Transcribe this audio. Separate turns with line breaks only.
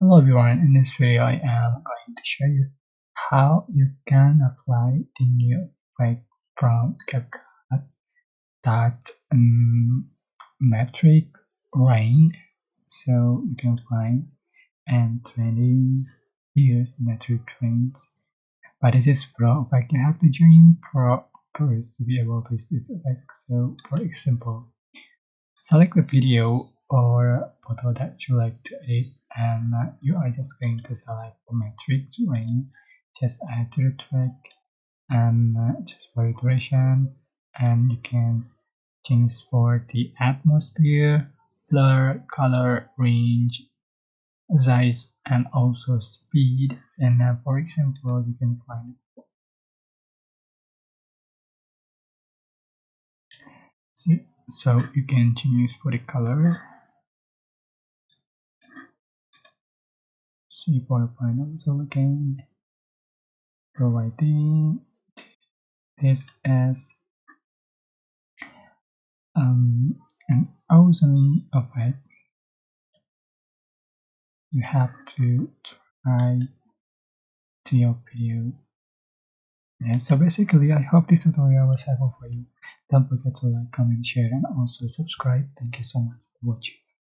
Hello everyone, in this video I am going to show you how you can apply the new effect from CapCut that metric range. So you can find and 20 years metric range. But this is pro effect. You have to join pro first to be able to use this effect. So for example, select the video or photo that you like to edit, and you are just going to select the matrix range, just add to the track, and just for the duration, and you can change for the atmosphere, blur, color, range, size, and also speed. And for example, you can find so you can change for the color. See for the final. So again, providing this as an awesome effect. You have to try to your video. And so basically, I hope this tutorial was helpful for you. Don't forget to like, comment, share, and also subscribe. Thank you so much for watching.